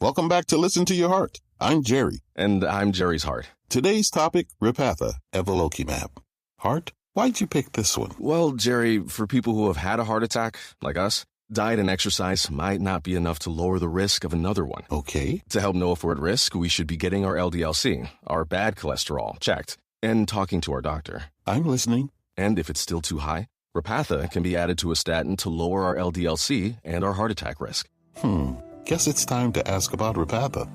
Welcome back to Listen to Your Heart. I'm Jerry. And I'm Jerry's heart. Today's topic, Repatha, Evolocumab. Heart, why'd you pick this one? Well, Jerry, for people who have had a heart attack, like us, diet and exercise might not be enough to lower the risk of another one. Okay. To help know if we're at risk, we should be getting our LDL-C, our bad cholesterol, checked, and talking to our doctor. I'm listening. And if it's still too high, Repatha can be added to a statin to lower our LDL-C and our heart attack risk. Guess it's time to ask about Repatha.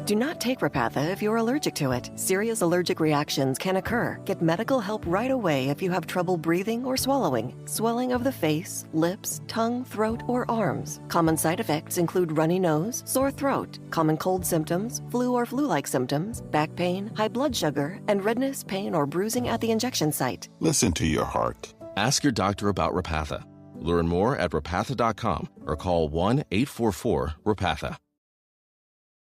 Do not take Repatha if you're allergic to it. Serious allergic reactions can occur. Get medical help right away if you have trouble breathing or swallowing, swelling of the face, lips, tongue, throat, or arms. Common side effects include runny nose, sore throat, common cold symptoms, flu or flu-like symptoms, back pain, high blood sugar, and redness, pain, or bruising at the injection site. Listen to your heart. Ask your doctor about Repatha. Learn more at repatha.com or call 1-844-REPATHA.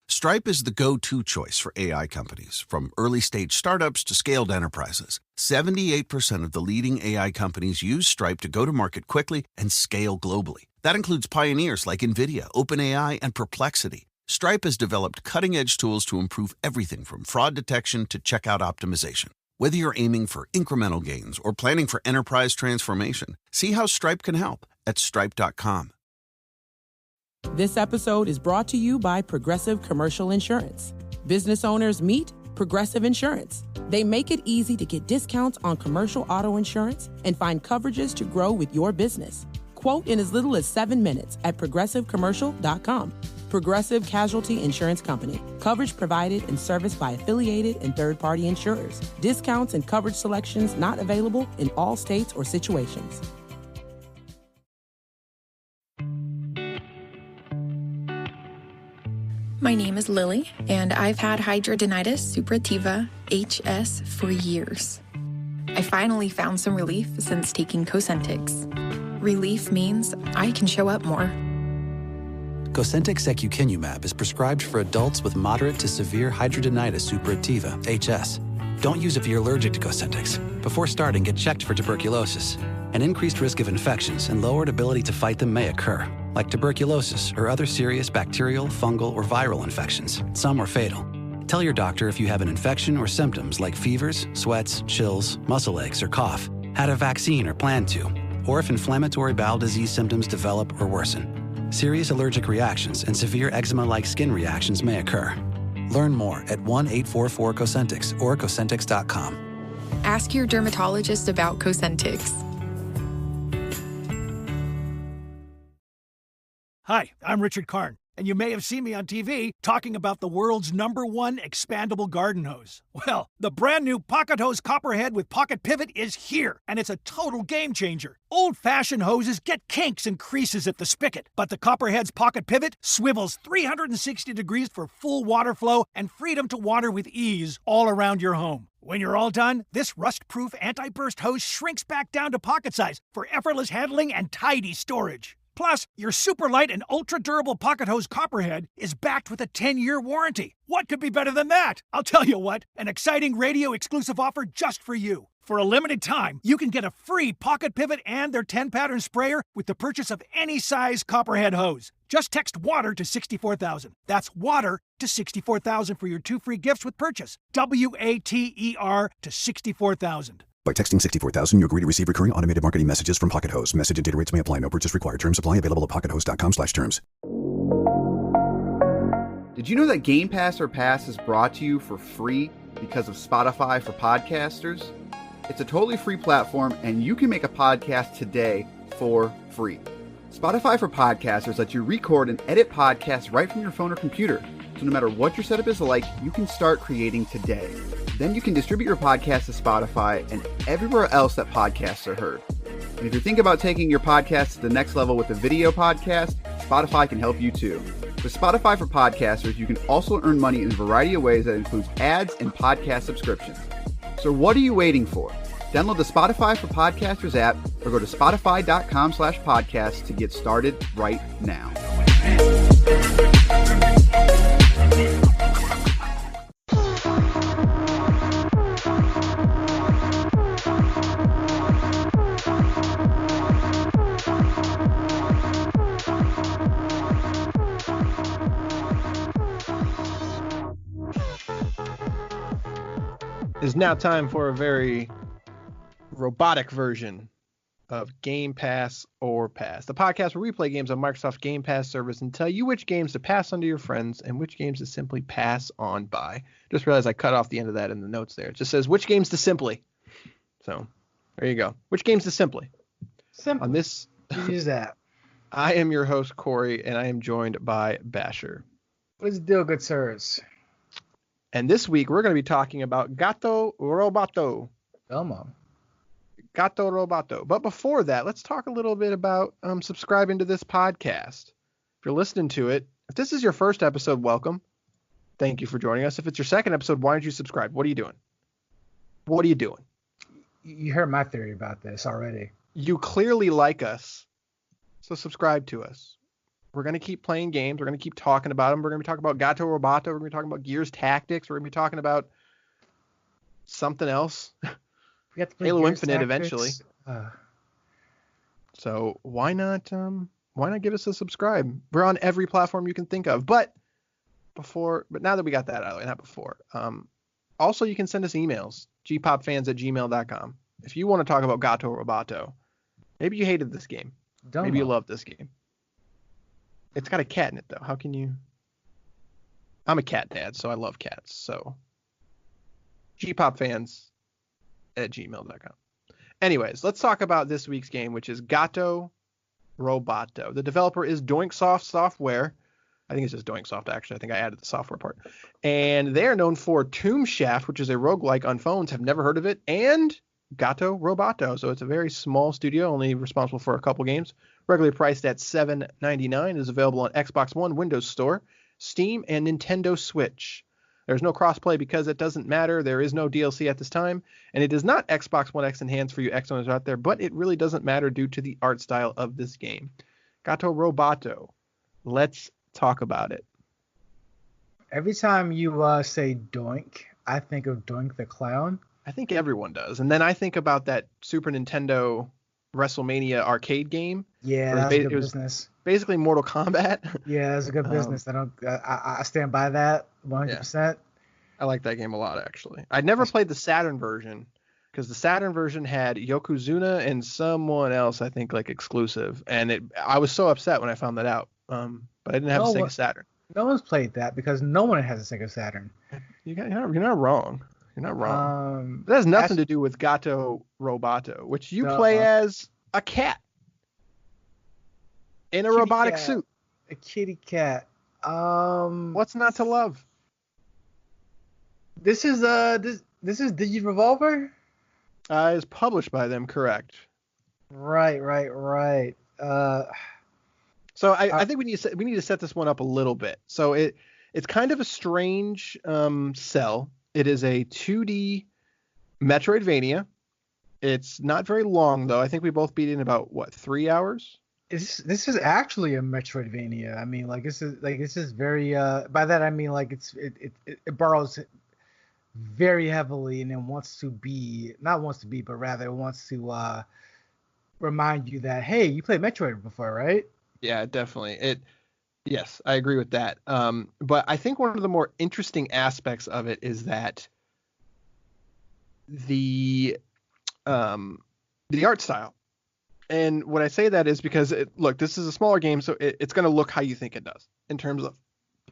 Stripe is the go-to choice for AI companies, from early-stage startups to scaled enterprises. 78% of the leading AI companies use Stripe to go to market quickly and scale globally. That includes pioneers like NVIDIA, OpenAI, and Perplexity. Stripe has developed cutting-edge tools to improve everything from fraud detection to checkout optimization. Whether you're aiming for incremental gains or planning for enterprise transformation, see how Stripe can help at stripe.com. This episode is brought to you by Progressive Commercial Insurance. Business owners meet Progressive Insurance. They make it easy to get discounts on commercial auto insurance and find coverages to grow with your business. Quote in as little as 7 minutes at progressivecommercial.com. Progressive Casualty Insurance Company. Coverage provided and serviced by affiliated and third-party insurers. Discounts and coverage selections not available in all states or situations. My name is Lily, and I've had hidradenitis suppurativa, HS, for years. I finally found some relief since taking Cosentyx. Relief means I can show up more. Cosentyx secukinumab is prescribed for adults with moderate to severe hidradenitis suppurativa, HS. Don't use if you're allergic to Cosentyx. Before starting, get checked for tuberculosis. An increased risk of infections and lowered ability to fight them may occur, like tuberculosis or other serious bacterial, fungal, or viral infections. Some are fatal. Tell your doctor if you have an infection or symptoms like fevers, sweats, chills, muscle aches, or cough, had a vaccine or plan to, or if inflammatory bowel disease symptoms develop or worsen. Serious allergic reactions and severe eczema-like skin reactions may occur. Learn more at 1-844-COSENTYX or Cosentyx.com. Ask your dermatologist about Cosentyx. Hi, I'm Richard Karn, and you may have seen me on TV talking about the world's #1 expandable garden hose. Well, the brand new Pocket Hose Copperhead with Pocket Pivot is here, and it's a total game changer. Old-fashioned hoses get kinks and creases at the spigot, but the Copperhead's Pocket Pivot swivels 360 degrees for full water flow and freedom to water with ease all around your home. When you're all done, this rust-proof anti-burst hose shrinks back down to pocket size for effortless handling and tidy storage. Plus, your super light and ultra-durable Pocket Hose Copperhead is backed with a 10-year warranty. What could be better than that? I'll tell you what, an exciting radio-exclusive offer just for you. For a limited time, you can get a free Pocket Pivot and their 10-pattern sprayer with the purchase of any size Copperhead hose. Just text WATER to 64,000. That's WATER to 64,000 for your 2 free gifts with purchase. WATER to 64,000. By texting 64,000, you agree to receive recurring automated marketing messages from Pocket Hose. Message and data rates may apply. No purchase required. Terms apply. Available at pockethose.com/terms. Did you know that Game Pass or Pass is brought to you for free because of Spotify for podcasters? It's a totally free platform, and you can make a podcast today for free. Spotify for podcasters lets you record and edit podcasts right from your phone or computer. So no matter what your setup is like, you can start creating today. Then you can distribute your podcast to Spotify and everywhere else that podcasts are heard. And if you're thinking about taking your podcast to the next level with a video podcast, Spotify can help you too. With Spotify for podcasters, you can also earn money in a variety of ways that includes ads and podcast subscriptions. So what are you waiting for? Download the Spotify for Podcasters app or go to spotify.com/podcast to get started right now. is now time for a very robotic version of Game Pass or Pass, the podcast where we play games on Microsoft Game Pass service and tell you which games to pass on to your friends and which games to simply pass on by. Just realized I cut off the end of that in the notes there. It just says which games to simply. So there you go. Which games to simply. Simple. On this, use that. I am your host, Corey, and I am joined by Basher. What's the deal, good sirs? And this week, we're going to be talking about Gato, Roboto. Elmo. Gato, Roboto. But before that, let's talk a little bit about subscribing to this podcast. If you're listening to it, if this is your first episode, welcome. Thank you for joining us. If it's your second episode, why don't you subscribe? What are you doing? What are you doing? You heard my theory about this already. You clearly like us, so subscribe to us. We're going to keep playing games. We're going to keep talking about them. We're going to be talking about Gato Roboto. We're going to be talking about Gears Tactics. We're going to be talking about something else. We have to play Halo Gears Infinite Tactics. eventually. So why not give us a subscribe? We're on every platform you can think of. But now that we got that out of the way, not before. Also, you can send us emails, gpopfans@gmail.com. If you want to talk about Gato Roboto, maybe you hated this game. Maybe you love this game. It's got a cat in it, though. How can you? I'm a cat dad, so I love cats. So gpopfans@gmail.com. Anyways, let's talk about this week's game, which is Gato Roboto. The developer is Doinksoft Software. I think it's just Doinksoft, actually. I think I added the software part. And they are known for Tomb Shaft, which is a roguelike on phones. Have never heard of it. And Gato Roboto. So it's a very small studio, only responsible for a couple games. Regularly priced at $7.99. Is available on Xbox One, Windows Store, Steam, and Nintendo Switch. There's no crossplay because it doesn't matter. There is no DLC at this time. And it is not Xbox One X enhanced for you X owners out there, but it really doesn't matter due to the art style of this game. Gato Roboto. Let's talk about it. Every time you say Doink, I think of Doink the Clown. I think everyone does. And then I think about that Super Nintendo WrestleMania arcade game. Yeah, that's a good business. Basically Mortal Kombat. Yeah, that's a good business. I stand by that 100%. Yeah. I like that game a lot, actually. I'd never played the Saturn version because the Saturn version had Yokozuna and someone else, I think, like exclusive. And I was so upset when I found that out. But I didn't have a Sega Saturn. No one's played that because no one has a Sega Saturn. You're not wrong. You're not wrong. That has nothing to do with Gato Roboto, which you play as a cat in a robotic suit. A kitty cat. What's not to love? This is Digirevolver? It's published by them, correct? Right. So I think we need to set this one up a little bit. So it's kind of a strange sell. It is a 2D Metroidvania. It's not very long though. I think we both beat it in about 3 hours. This is actually a Metroidvania. I mean, this is very. By that I mean it borrows very heavily and then wants to be, but rather wants to remind you that, hey, you played Metroid before, right? Yeah, definitely. Yes, I agree with that. But I think one of the more interesting aspects of it is that the art style. And when I say that is because this is a smaller game, so it's going to look how you think it does in terms of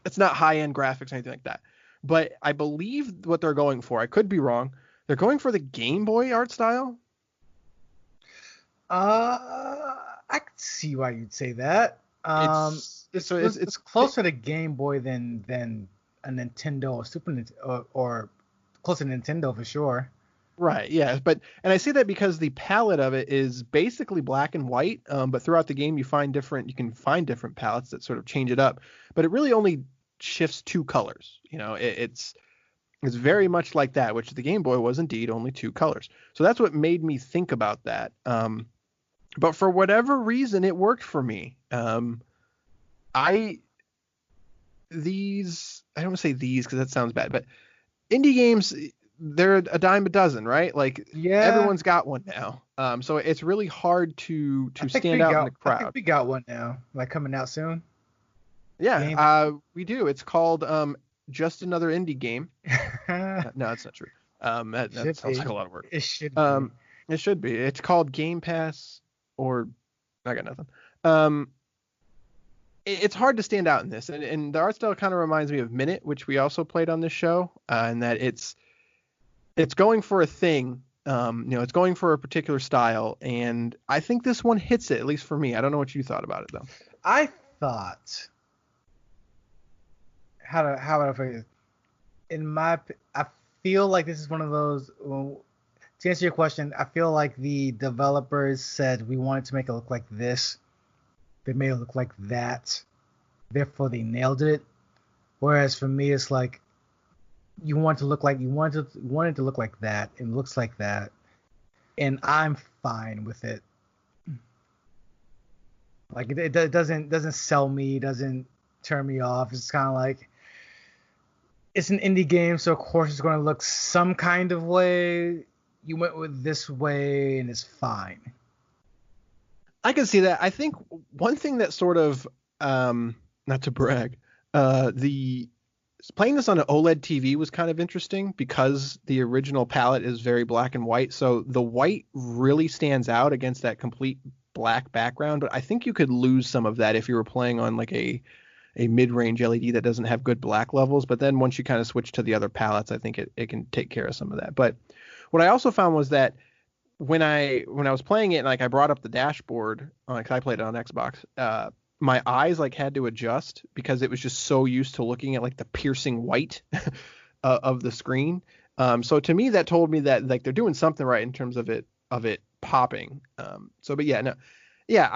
it's not high-end graphics or anything like that. But I believe what they're going for, I could be wrong, they're going for the Game Boy art style. I could see why you'd say that. It's closer to Game Boy than a Nintendo or Super Nintendo or closer to Nintendo for sure. Right. Yeah. And I say that because the palette of it is basically black and white. But throughout the game, you can find different palettes that sort of change it up. But it really only shifts 2 colors. It's very much like that, which the Game Boy was indeed only 2 colors. So that's what made me think about that. But for whatever reason, it worked for me. I don't want to say these because that sounds bad, but indie games, they're a dime a dozen, right? Everyone's got one now. So it's really hard to stand out in the crowd. I think we got one now, coming out soon. Yeah, we do. It's called Just Another Indie Game. No, that's not true. That sounds like a lot of work. It should be. It should be. It's called Game Pass, or I got nothing. It's hard to stand out in this, and the art style kind of reminds me of Minute, which we also played on this show, and that it's going for a thing. It's going for a particular style, and I think this one hits it, at least for me. I don't know what you thought about it though. I thought, how would I phrase it? I feel like this is one of those. Well, to answer your question, I feel like the developers said we wanted to make it look like this. They made it look like that. Therefore, they nailed it. Whereas for me, it's like you want it to look like that, and it looks like that, and I'm fine with it. Like it doesn't sell me, doesn't turn me off. It's kind of like it's an indie game, so of course it's going to look some kind of way. You went with this way, and it's fine. I can see that. I think one thing that sort of, not to brag, the playing this on an OLED TV was kind of interesting because the original palette is very black and white. So the white really stands out against that complete black background. But I think you could lose some of that if you were playing on like a mid-range LED that doesn't have good black levels. But then once you kind of switch to the other palettes, I think it can take care of some of that. But what I also found was that when I was playing it, and like I brought up the dashboard, like I played it on Xbox, my eyes like had to adjust because it was just so used to looking at like the piercing white of the screen. So to me, that told me that like they're doing something right in terms of it popping. I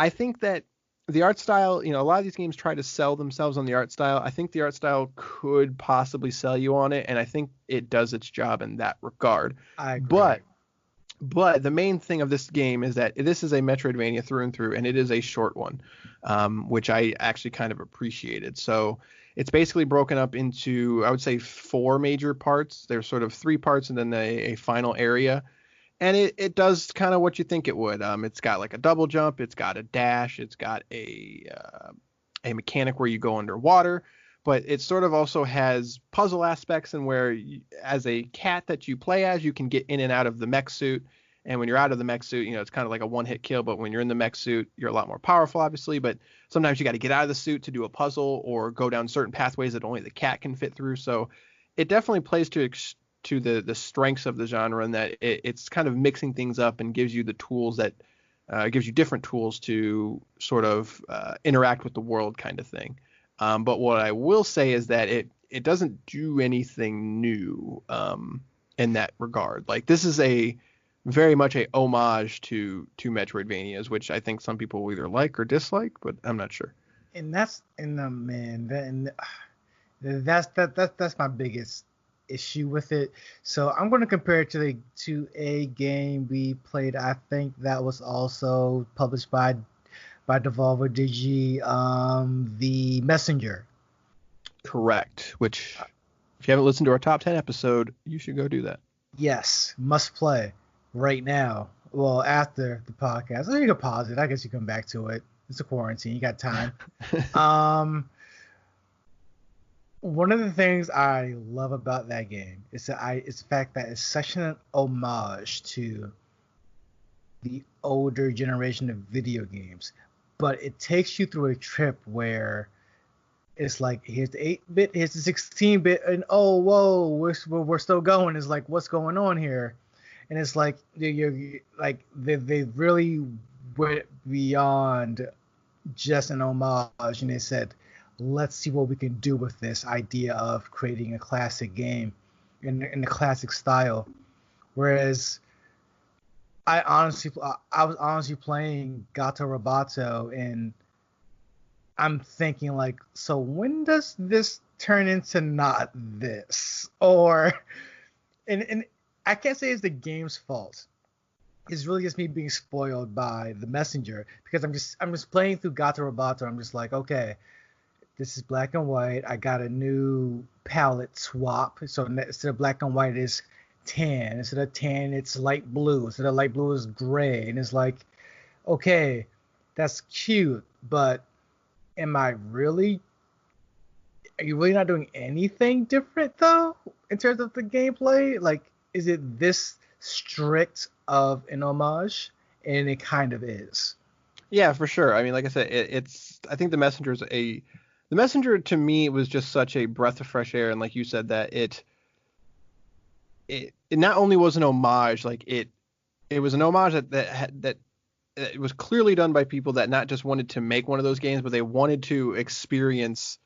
think that the art style, a lot of these games try to sell themselves on the art style. I think the art style could possibly sell you on it, and I think it does its job in that regard. I agree. But the main thing of this game is that this is a Metroidvania through and through, and it is a short one, which I actually kind of appreciated. So it's basically broken up into, I would say, 4 major parts. There's sort of 3 parts and then a final area. And it does kind of what you think it would. It's got like a double jump. It's got a dash. It's got a mechanic where you go underwater. But it sort of also has puzzle aspects, and where as a cat that you play as, you can get in and out of the mech suit. And when you're out of the mech suit, it's kind of like a one-hit kill. But when you're in the mech suit, you're a lot more powerful, obviously. But sometimes you got to get out of the suit to do a puzzle or go down certain pathways that only the cat can fit through. So it definitely plays to the strengths of the genre, and that it's kind of mixing things up and gives you the tools that gives you different tools to sort of interact with the world, kind of thing. But what I will say is that it doesn't do anything new in that regard. Like, this is very much a homage to Metroidvanias, which I think some people will either like or dislike, but I'm not sure. And that's that's my biggest issue with it. So I'm going to compare it to a game we played. I think that was also published by Devolver Digi, The Messenger. Correct. Which, if you haven't listened to our top 10 episode, you should go do that. Yes, must play right now. Well, after the podcast. So you can pause it. I guess you come back to it. It's a quarantine. You got time. One of the things I love about that game is the fact that it's such an homage to the older generation of video games. But it takes you through a trip where it's like, here's the 8-bit, here's the 16-bit, and oh, whoa, we're still going. It's like, what's going on here? And it's like, they really went beyond just an homage, and they said, let's see what we can do with this idea of creating a classic game in the classic style. Whereas I was honestly playing Gato Roboto, and I'm thinking like, so when does this turn into not this? Or, and I can't say it's the game's fault. It's really just me being spoiled by The Messenger, because I'm just playing through Gato Roboto. I'm just like, okay, this is black and white. I got a new palette swap. So instead of black and white, it's tan. Instead of tan, it's light blue. Instead of light blue, is gray. And it's like, okay, that's cute, but are you really not doing anything different though in terms of the gameplay? Like, it this strict of an homage? And it kind of is. Yeah, for sure. I mean, like I said, I think the messenger to me was just such a breath of fresh air, and like you said, that it not only was an homage, like it was an homage that it was clearly done by people that not just wanted to make one of those games, but they wanted to experience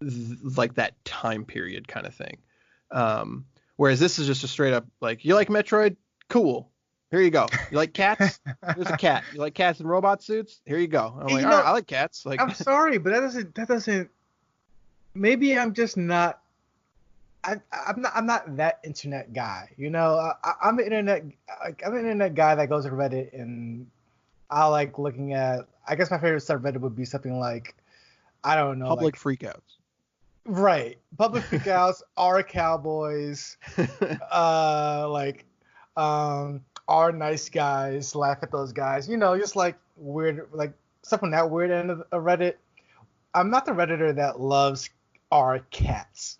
like that time period kind of thing. Whereas this is just a straight up like, you like Metroid? Cool. Here you go. You like cats? There's a cat. You like cats in robot suits? Here you go. I'm like, all right, I like cats. Like, I'm sorry, but that doesn't. Maybe I'm just not. I'm not that internet guy. You know, I'm an internet guy that goes to Reddit, and I like looking at. I guess my favorite subreddit would be something like, I don't know, public freakouts. Right, public freakouts, are cowboys, are nice guys, laugh at those guys. You know, just like weird, like stuff on that weird end of Reddit. I'm not the Redditor that loves our cats.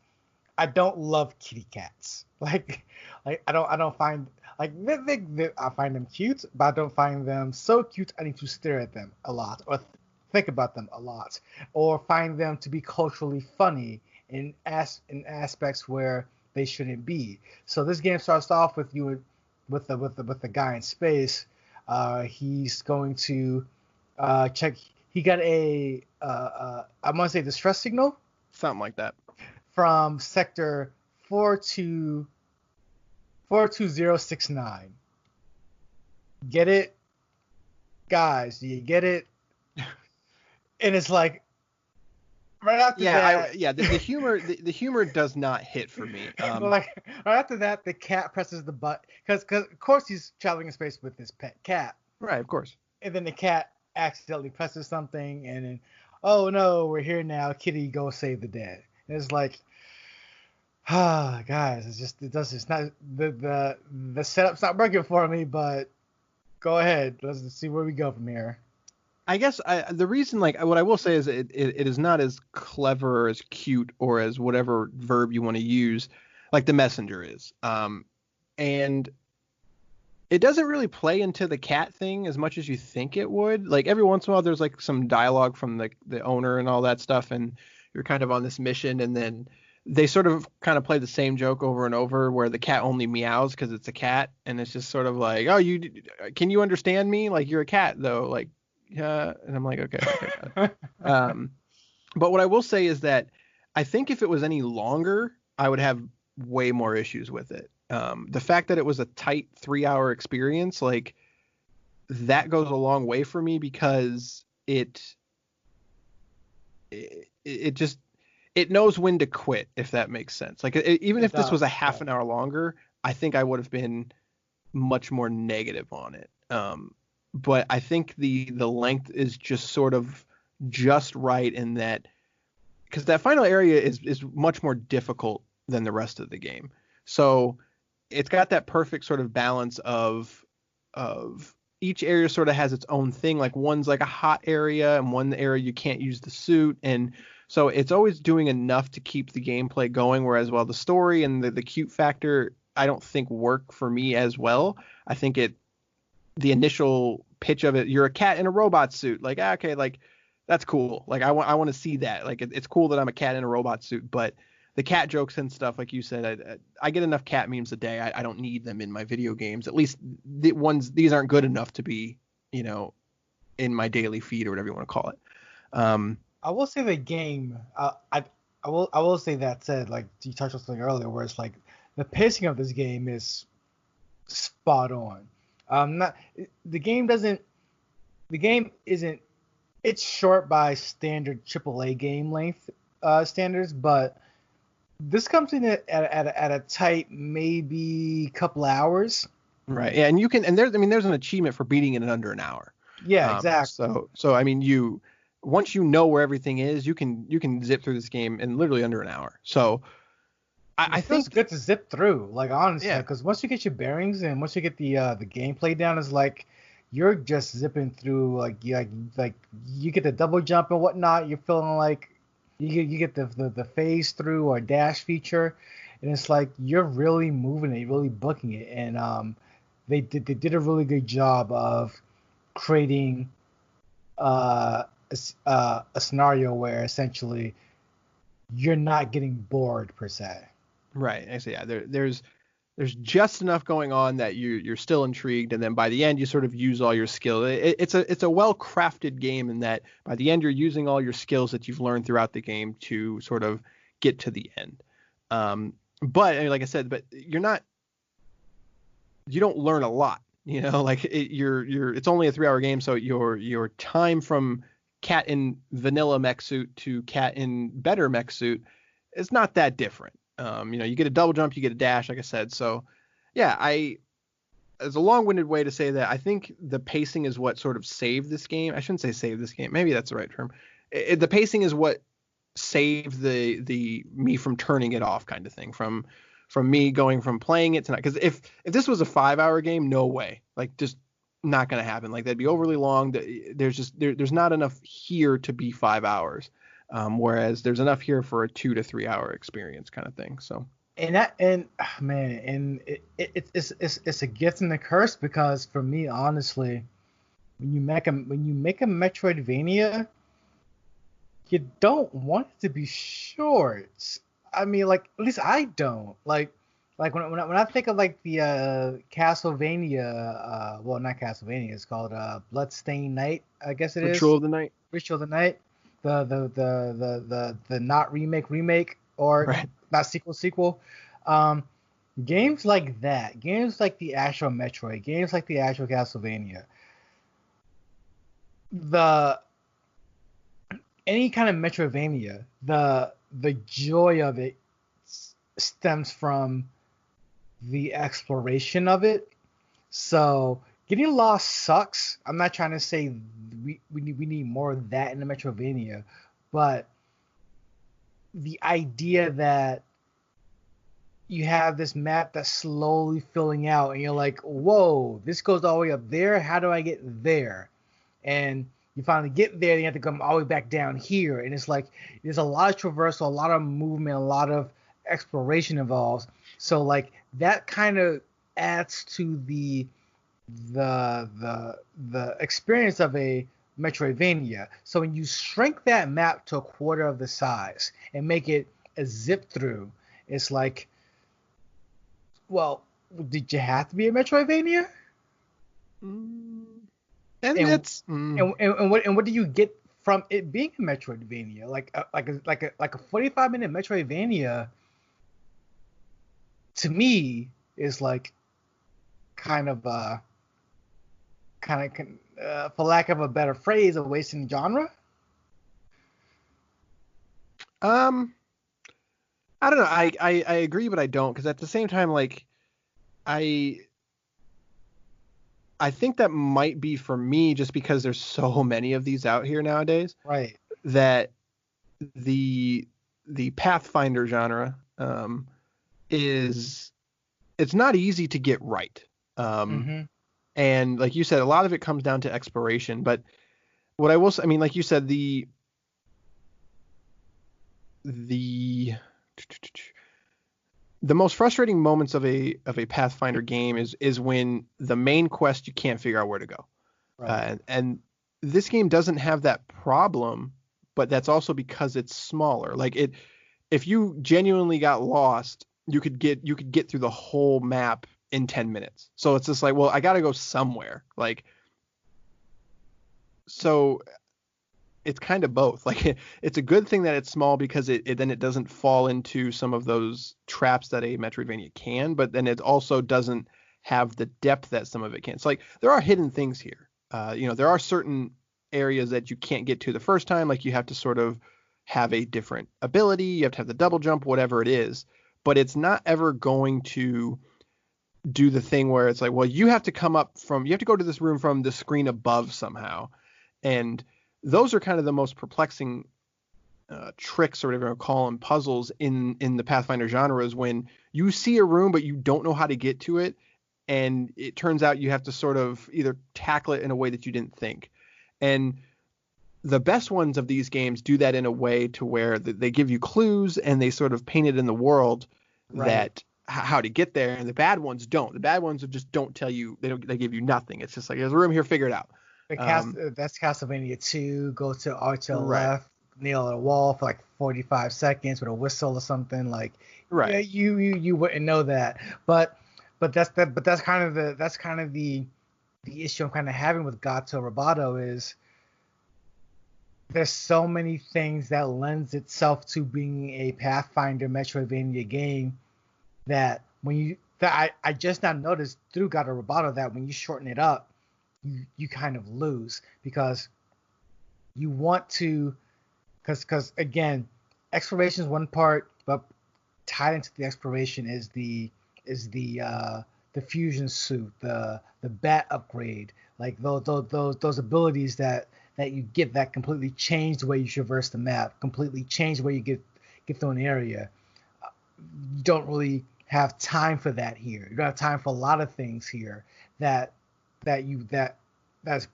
I don't love kitty cats. Like I don't find like I find them cute, but I don't find them so cute I need to stare at them a lot or think about them a lot, or find them to be culturally funny in aspects where they shouldn't be. So this game starts off with you with the guy in space. He's going to check. He got I want to say distress signal, something like that, from sector 42069. Get it, guys? Do you get it? And it's like right after that. The humor does not hit for me. Like right after that, the cat presses the button because of course he's traveling in space with his pet cat. Right, of course. And then the cat accidentally presses something, and then, oh no, we're here now. Kitty, go save the dad. And it's like, guys, it's not the setup's not working for me, but go ahead. Let's see where we go from here. I guess the reason, like, what I will say is it is not as clever or as cute or as whatever verb you want to use like the messenger is. And it doesn't really play into the cat thing as much as you think it would. Like every once in a while there's like some dialogue from the owner and all that stuff, and you're kind of on this mission, and then they sort of kind of play the same joke over and over where the cat only meows because it's a cat, and it's just sort of like, oh, can you understand me? Like, you're a cat though. Like, yeah. And I'm like, okay. But what I will say is that I think if it was any longer, I would have way more issues with it. The fact that it was a tight 3-hour experience, like, that goes a long way for me, because it knows when to quit, if that makes sense. Like, even if this was a half an hour longer, I think I would have been much more negative on it. But I think the length is just sort of just right in that, because that final area is much more difficult than the rest of the game. So it's got that perfect sort of balance of each area sort of has its own thing. Like, one's like a hot area, and one area you can't use the suit. And so it's always doing enough to keep the gameplay going. Whereas, while the story and the cute factor, I don't think work for me as well. I think the initial pitch of it, you're a cat in a robot suit. Like, okay, like, that's cool. Like, I want to see that. Like, it's cool that I'm a cat in a robot suit, but the cat jokes and stuff, like you said, I get enough cat memes a day. I don't need them in my video games. At least these aren't good enough to be, in my daily feed or whatever you want to call it. I will say the game. I will say that said, like you touched on something earlier, where it's like the pacing of this game is spot on. The game isn't. It's short by standard AAA game length standards, but this comes in at a tight maybe couple hours. Right. Yeah, and there's an achievement for beating it in under an hour. Yeah, exactly. So I mean, once you know where everything is, you can zip through this game in literally under an hour. So I think it's good to zip through, like, honestly, because once you get your bearings and once you get the gameplay down, it's like you're just zipping through, like you get the double jump and whatnot. You're feeling like You get the phase through or dash feature, and it's like you're really moving it, really booking it, and they did a really good job of creating a scenario where essentially you're not getting bored per se. Right. So yeah, there's just enough going on that you're still intrigued, and then by the end you sort of use all your skill. It's a well crafted game in that by the end you're using all your skills that you've learned throughout the game to sort of get to the end. But I mean, like I said, but you don't learn a lot. Like it's only a 3-hour game, so your time from Cat in vanilla mech suit to Cat in better mech suit is not that different. You get a double jump, you get a dash, like I said. So yeah, it's a long-winded way to say that I think the pacing is what sort of saved this game. I shouldn't say saved this game. Maybe that's the right term. The pacing is what saved the me from turning it off kind of thing, from me going from playing it to not. Because if this was a 5-hour game, no way. Like, just not going to happen. Like, that'd be overly long. There's not enough here to be 5 hours. Whereas there's enough here for a 2 to 3 hour experience kind of thing. So it's a gift and a curse, because for me, honestly, when you make a Metroidvania, you don't want it to be short. I mean, like, at least I don't. Like when I think of like the Castlevania, well, not Castlevania, it's called Bloodstained Night, I guess it is. Ritual of the Night. The not remake or right. Not sequel. Games like that, games like the actual Metroid, games like the actual Castlevania, any kind of Metroidvania, the joy of it stems from the exploration of it. So getting lost sucks. I'm not trying to say we need more of that in the Metroidvania, but the idea that you have this map that's slowly filling out, and you're like, whoa, this goes all the way up there. How do I get there? And you finally get there, and you have to come all the way back down here. And it's like there's a lot of traversal, a lot of movement, a lot of exploration involved. So like that kind of adds to the experience of a Metroidvania. So when you shrink that map to a quarter of the size and make it a zip through, it's like, well, did you have to be a Metroidvania? And what do you get from it being a Metroidvania? Like a 45-minute Metroidvania to me is like kind of for lack of a better phrase, a wasting genre. I don't know. I agree, but I don't, because at the same time, like, I think that might be for me just because there's so many of these out here nowadays. Right. That the Pathfinder genre it's not easy to get right. And like you said, a lot of it comes down to exploration. But what I will say, I mean, like you said, the most frustrating moments of a Pathfinder game is when the main quest, you can't figure out where to go. Right. And this game doesn't have that problem, but that's also because it's smaller. Like, if you genuinely got lost, you could get through the whole map in 10 minutes. So it's just like, well, I got to go somewhere. Like, so it's kind of both. Like, it's a good thing that it's small, because it doesn't fall into some of those traps that a Metroidvania can, but then it also doesn't have the depth that some of it can. It's like, there are hidden things here. There are certain areas that you can't get to the first time. Like, you have to sort of have a different ability. You have to have the double jump, whatever it is. But it's not ever going to do the thing where it's like, well, you have to go to this room from the screen above somehow. And those are kind of the most perplexing tricks, or whatever you call them, puzzles in the Pathfinder genre, is when you see a room but you don't know how to get to it, and it turns out you have to sort of either tackle it in a way that you didn't think. And the best ones of these games do that in a way to where they give you clues and they sort of paint it in the world that how to get there, and the bad ones don't. The bad ones just don't tell you. They give you nothing. It's just like, there's a room here, figure it out. That's Castlevania 2. Go to arch to the left, nail a wall for like 45 seconds with a whistle or something. Like, yeah, you wouldn't know that. But that's kind of the issue I'm kind of having with Gato Roboto is there's so many things that lends itself to being a Pathfinder Metroidvania game that I just now noticed through Gato Roboto that when you shorten it up, you kind of lose, because you want to, because again, exploration is one part, but tied into the exploration is the fusion suit, the bat upgrade, like those abilities that you get that completely change the way you traverse the map, completely change the way you get through an area. You don't really have time for that here. You don't have time for a lot of things here that's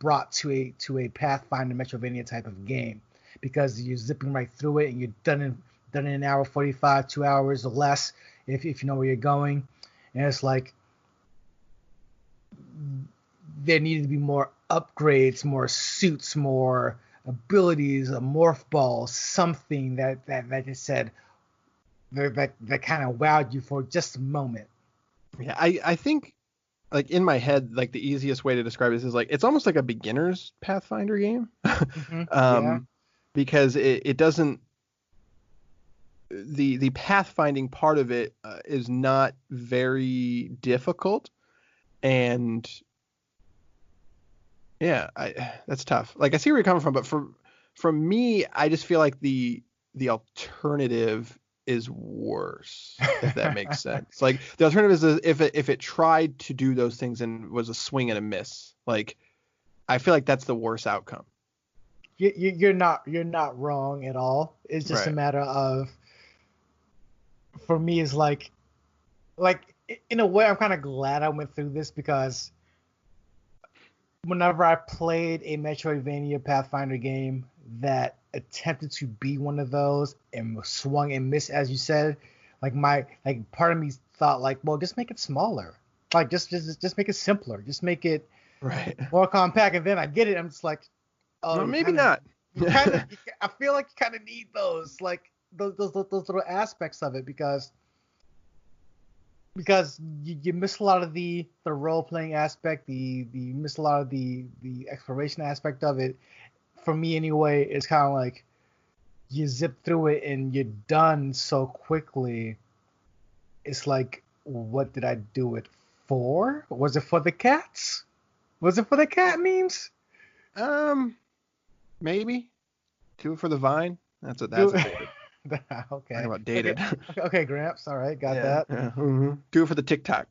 brought to a Pathfinder Metroidvania type of game, because you're zipping right through it and you're done in an hour 45, 2 hours or less if you know where you're going. And it's like there needed to be more upgrades, more suits, more abilities, a morph ball, something that just said that kind of wowed you for just a moment. Yeah, I think, like, in my head, like, the easiest way to describe this is like it's almost like a beginner's Pathfinder game. Because it doesn't, the pathfinding part of it is not very difficult, and yeah, that's tough. Like, I see where you're coming from, but for me, I just feel like the alternative is worse, if that makes sense. Like, the alternative is if it tried to do those things and was a swing and a miss. Like, I feel like that's the worst outcome. You're not wrong at all. It's just a matter of, for me, is like in a way I'm kind of glad I went through this, because whenever I played a Metroidvania Pathfinder game that attempted to be one of those and swung and missed, as you said, like part of me thought, like, well, just make it smaller, like just make it simpler, just make it more compact. And then I get it, I'm just like, oh, well, maybe not. I feel like you kind of need those, like those little aspects of it, because you miss a lot of the role playing aspect, you miss a lot of the exploration aspect of it. For me anyway, it's kind of like you zip through it and you're done so quickly. It's like, what did I do it for? Was it for the cats? Was it for the cat memes? Maybe. Do it for the Vine. That's dated. Okay. Talking about dated. Okay, Gramps. All right, got that. Yeah. Mm-hmm. Do it for the TikTok.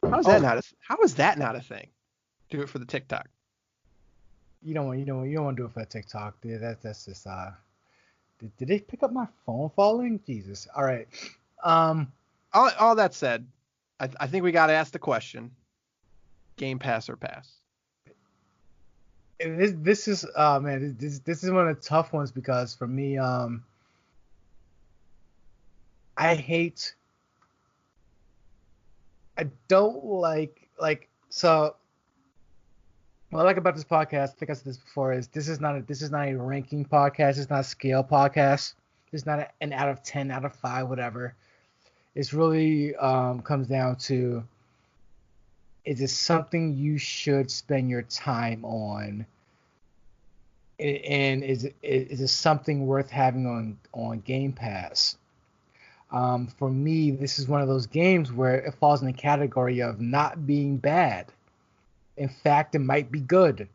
How is that not a thing? Do it for the TikTok. You don't want to do it for the TikTok, dude. That's just Did they pick up my phone falling? Jesus. All right. All that said, I think we got to ask the question: Game Pass or pass? This is this is one of the tough ones, because for me, so what I like about this podcast, I think I said this before, is this is not a ranking podcast. It's not a scale podcast. It's not an out of 10, out of 5, whatever. It's really comes down to, is it something you should spend your time on? And is it something worth having on Game Pass? For me, this is one of those games where it falls in the category of not being bad. In fact, it might be good.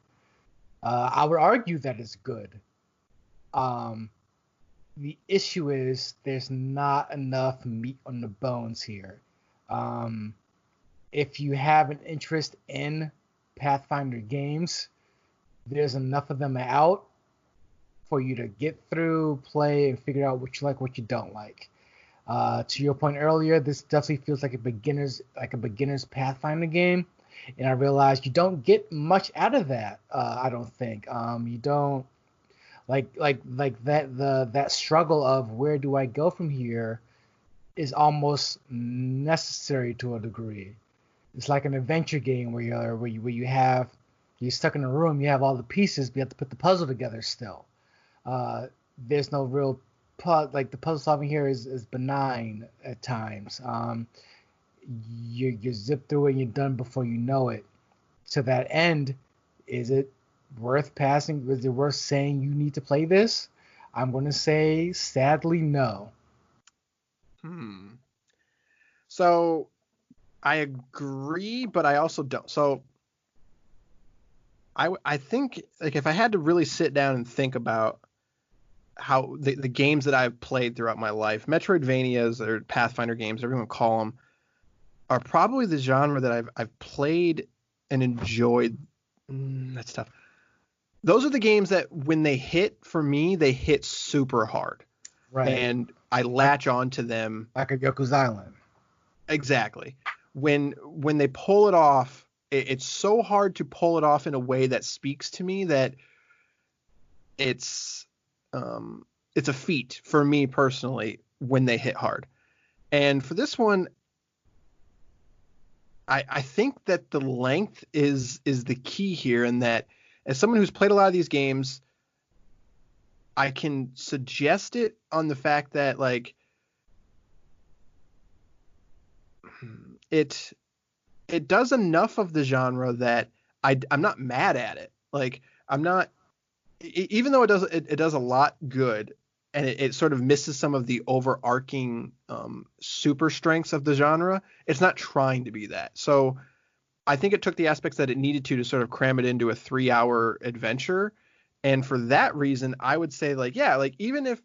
I would argue that it's good. The issue is there's not enough meat on the bones here. If you have an interest in Pathfinder games, there's enough of them out for you to get through, play, and figure out what you like, what you don't like. To your point earlier, this definitely feels like a beginner's Pathfinder game, and I realized you don't get much out of that. I don't think you don't. Like that struggle of where do I go from here is almost necessary to a degree. It's like an adventure game you're stuck in a room, you have all the pieces, but you have to put the puzzle together still. There's no real like the puzzle solving here is benign at times. You zip through it and you're done before you know it. To that end, is it worth passing? Is it worth saying you need to play this? I'm going to say sadly no. So I agree, but I also don't. So I think like if I had to really sit down and think about how the games that I've played throughout my life, Metroidvanias or Pathfinder games, everyone call them, are probably the genre that I've played and enjoyed. That's tough. Those are the games that when they hit for me, they hit super hard. Right. And I latch onto them. Like a Yoku's Island. Exactly. When they pull it off, it's so hard to pull it off in a way that speaks to me that it's a feat for me personally when they hit hard. And for this one, I think that the length is the key here, and that as someone who's played a lot of these games, I can suggest it on the fact that like it does enough of the genre that I'm not mad at it. Like I'm not, even though it does a lot good, and it sort of misses some of the overarching super strengths of the genre. It's not trying to be that. So I think it took the aspects that it needed to sort of cram it into a 3-hour adventure. And for that reason, I would say like, yeah, like even if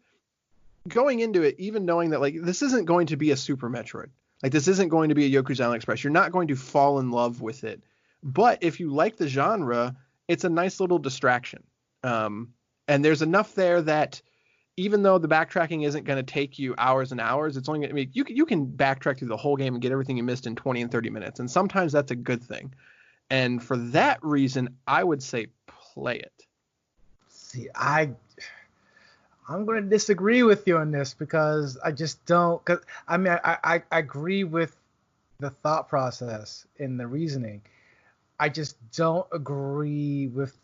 going into it, even knowing that like this isn't going to be a Super Metroid, like this isn't going to be a Yoku's Island Express, you're not going to fall in love with it. But if you like the genre, it's a nice little distraction. And there's enough there that even though the backtracking isn't going to take you hours and hours, it's only going to make you can backtrack through the whole game and get everything you missed in 20 and 30 minutes. And sometimes that's a good thing. And for that reason, I would say play it. See, I'm going to disagree with you on this because I just don't. Cause I mean, I agree with the thought process and the reasoning. I just don't agree with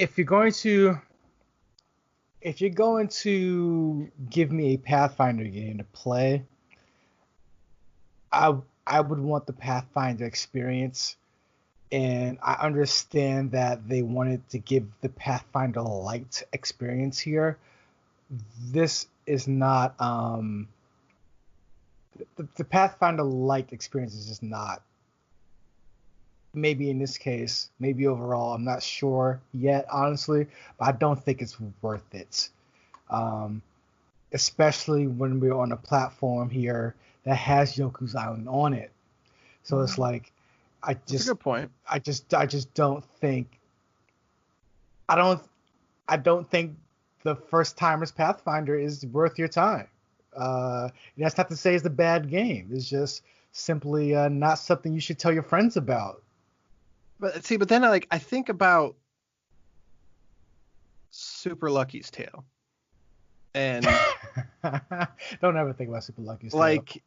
if you're going to give me a Pathfinder game to play, I would want the Pathfinder experience. And I understand that they wanted to give the Pathfinder Light experience here. This is not the Pathfinder Light experience is just not. Maybe in this case, maybe overall, I'm not sure yet, honestly, but I don't think it's worth it. Especially when we're on a platform here that has Yoku's Island on it. So it's like, That's a good point. I just don't think. I don't think the first timer's Pathfinder is worth your time. That's not to say it's a bad game. It's just simply not something you should tell your friends about. But then I think about Super Lucky's Tale, and don't ever think about Super Lucky's Tale. Like,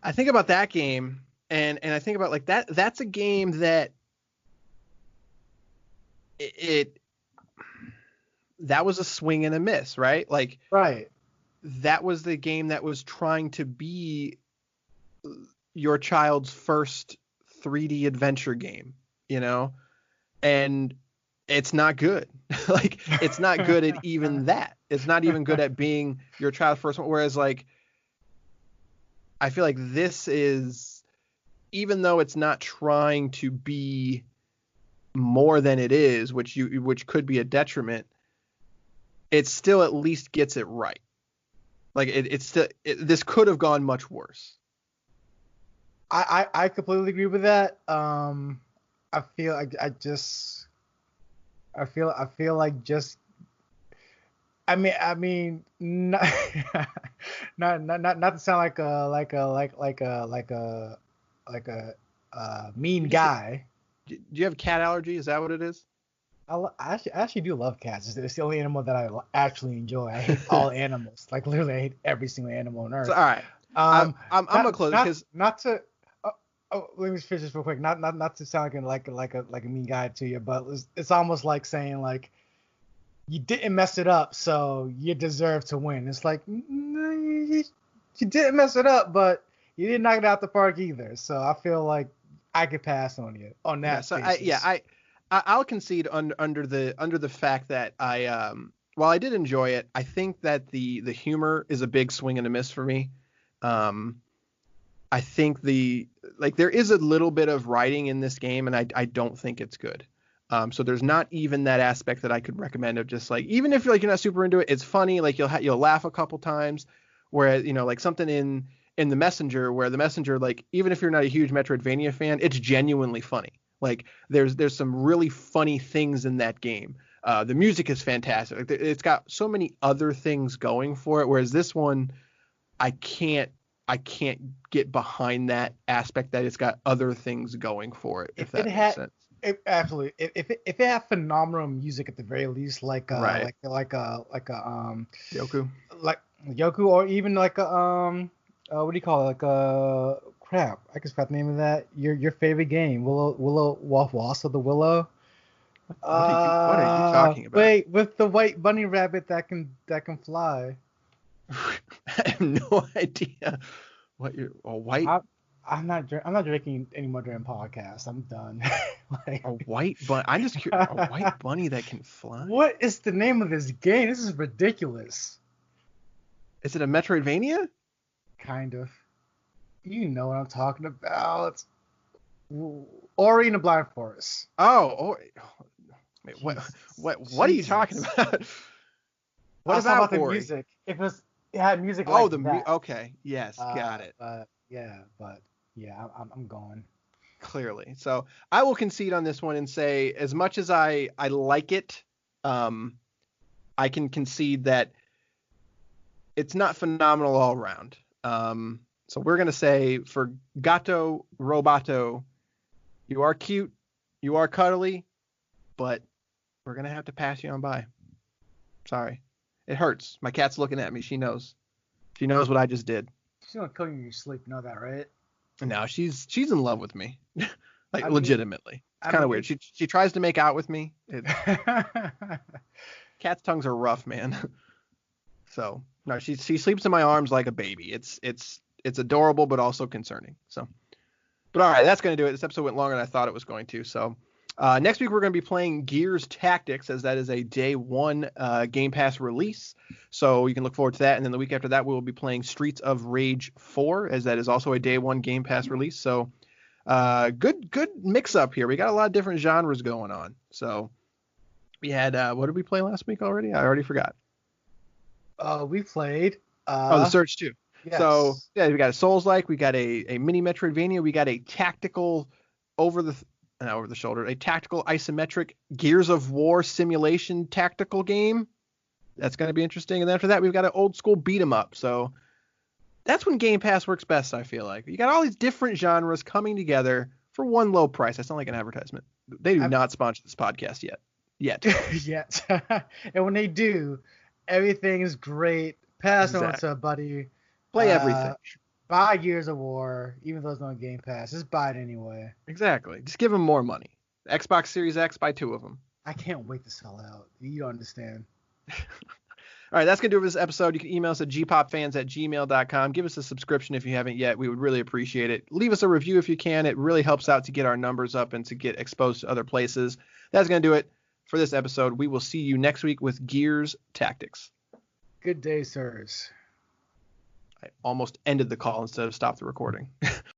I think about that game, and I think about like that's a game that that was a swing and a miss, right? Like, right. That was the game that was trying to be your child's first 3D adventure game, you know, and it's not good. Like, it's not good at even that. It's not even good at being your child's first one. Whereas, like, I feel like this is, even though it's not trying to be more than it is, which could be a detriment, it still at least gets it right. Like, this could have gone much worse. I completely agree with that. I feel like just. I mean, not to sound like a mean guy. Do you have cat allergy? Is that what it is? I actually do love cats. It's the only animal that I actually enjoy. I hate all animals. Like literally, I hate every single animal on earth. So all right, I'm gonna close because not to. Let me finish this real quick. Not to sound like a mean guy to you, but it's almost like saying like you didn't mess it up, so you deserve to win. It's like you didn't mess it up, but you didn't knock it out the park either. So I feel like I could pass on you on that. Yeah, so I'll concede under the fact that while I did enjoy it, I think that the humor is a big swing and a miss for me. I think there is a little bit of writing in this game, and I don't think it's good. So there's not even that aspect that I could recommend of just like, even if you're not super into it, it's funny. Like you'll laugh a couple times. Whereas, like something in the Messenger, where the Messenger, like, even if you're not a huge Metroidvania fan, it's genuinely funny. Like there's some really funny things in that game. The music is fantastic. Like, it's got so many other things going for it. Whereas this one, I can't get behind that aspect that it's got other things going for it. If that makes sense. Absolutely. If it had phenomenal music at the very least, like right. like Yoku, like Yoku, or even like what do you call it? Like crap, I can forget the name of that. Your favorite game, Willow Waffle, the Willow. What are you talking about? Wait, with the white bunny rabbit that can fly. I have no idea what you're white. I'm not drinking anymore during podcasts. I'm done. A white bunny. I'm just curious. A white bunny that can fly. What is the name of this game? This is ridiculous. Is it a Metroidvania? Kind of. You know what I'm talking about. Ori and the Blind Forest. Oh, wait, what are you talking about? What about the Ori? music? It had music. Oh, like okay, yes, got it. But I'm going. Clearly, so I will concede on this one and say, as much as I like it, I can concede that it's not phenomenal all around. So we're gonna say for Gato Roboto, you are cute, you are cuddly, but we're gonna have to pass you on by. Sorry, it hurts. My cat's looking at me. She knows what I just did. She's gonna kill you in your sleep. You know that, right? No, she's in love with me, legitimately. It's kind of weird. She tries to make out with me. Cats' tongues are rough, man. So no, she sleeps in my arms like a baby. It's adorable, but also concerning. So, but all right, that's gonna do it. This episode went longer than I thought it was going to. So next week we're gonna be playing Gears Tactics, as that is a day one Game Pass release. So you can look forward to that. And then the week after that, we will be playing Streets of Rage 4, as that is also a day one Game Pass release. So good mix up here. We got a lot of different genres going on. So we had what did we play last week already? I already forgot. We played The Surge 2. Yes. So yeah, we got a Souls-like, we got a mini Metroidvania, we got a tactical over the shoulder, a tactical isometric Gears of War simulation tactical game. That's going to be interesting. And then after that, we've got an old school beat 'em up. So that's when Game Pass works best, I feel like. You got all these different genres coming together for one low price. I sound like an advertisement. They do not sponsor this podcast yet. Yet. And when they do, everything is great. Pass on to a buddy. Play everything. Buy Gears of War, even though it's not Game Pass. Just buy it anyway. Exactly. Just give them more money. Xbox Series X, buy 2 of them. I can't wait to sell out. You don't understand. All right, that's going to do it for this episode. You can email us at gpopfans@gmail.com. Give us a subscription if you haven't yet. We would really appreciate it. Leave us a review if you can. It really helps out to get our numbers up and to get exposed to other places. That's going to do it for this episode. We will see you next week with Gears Tactics. Good day, sirs. I almost ended the call instead of stopped the recording.